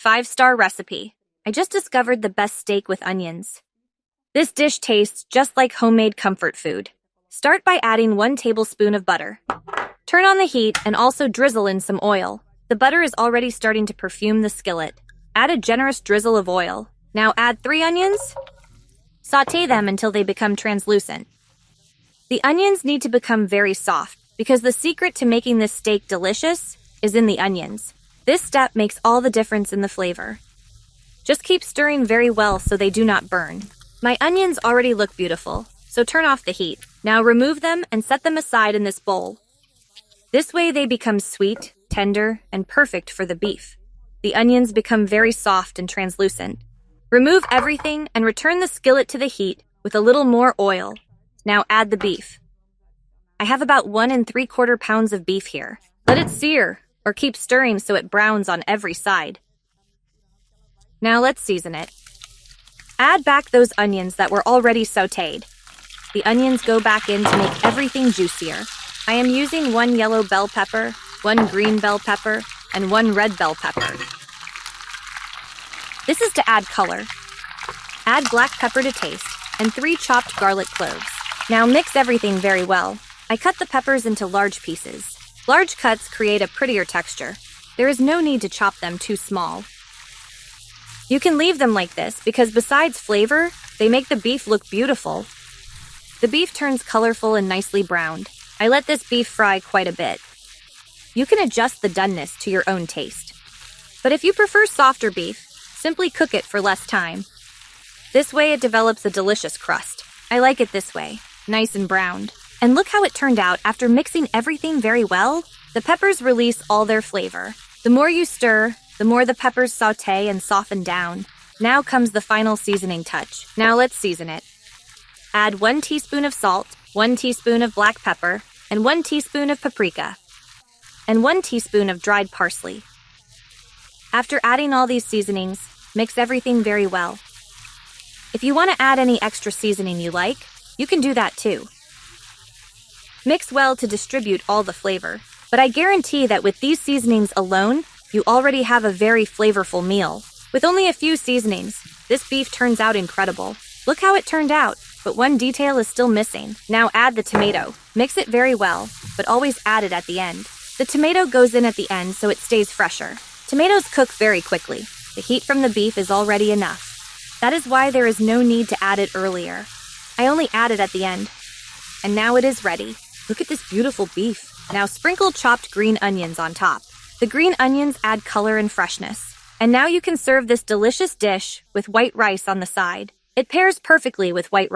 5-star recipe. I just discovered the best steak with onions. This dish tastes just like homemade comfort food. Start by adding 1 tablespoon of butter. Turn on the heat and also drizzle in some oil. The butter is already starting to perfume the skillet. Add a generous drizzle of oil. Now add 3 onions. Sauté them until they become translucent. The onions need to become very soft because the secret to making this steak delicious is in the onions. This step makes all the difference in the flavor. Just keep stirring very well so they do not burn. My onions already look beautiful, so turn off the heat. Now remove them and set them aside in this bowl. This way they become sweet, tender, and perfect for the beef. The onions become very soft and translucent. Remove everything and return the skillet to the heat with a little more oil. Now add the beef. I have about 1 3/4 pounds of beef here. Let it sear, or keep stirring so it browns on every side. Now let's season it. Add back those onions that were already sautéed. The onions go back in to make everything juicier. I am using 1 yellow bell pepper, 1 green bell pepper, and 1 red bell pepper. This is to add color. Add black pepper to taste, and 3 chopped garlic cloves. Now mix everything very well. I cut the peppers into large pieces. Large cuts create a prettier texture. There is no need to chop them too small. You can leave them like this because besides flavor, they make the beef look beautiful. The beef turns colorful and nicely browned. I let this beef fry quite a bit. You can adjust the doneness to your own taste. But if you prefer softer beef, simply cook it for less time. This way it develops a delicious crust. I like it this way, nice and browned. And look how it turned out after mixing everything very well. The peppers release all their flavor. The more you stir, the more the peppers sauté and soften down. Now comes the final seasoning touch. Now let's season it. Add 1 teaspoon of salt, 1 teaspoon of black pepper, and 1 teaspoon of paprika, and 1 teaspoon of dried parsley. After adding all these seasonings, mix everything very well. If you want to add any extra seasoning you like, you can do that too. Mix well to distribute all the flavor, but I guarantee that with these seasonings alone, you already have a very flavorful meal. With only a few seasonings, this beef turns out incredible. Look how it turned out, but one detail is still missing. Now add the tomato. Mix it very well, but always add it at the end. The tomato goes in at the end so it stays fresher. Tomatoes cook very quickly. The heat from the beef is already enough. That is why there is no need to add it earlier. I only add it at the end. And now it is ready. Look at this beautiful beef. Now sprinkle chopped green onions on top. The green onions add color and freshness. And now you can serve this delicious dish with white rice on the side. It pairs perfectly with white rice.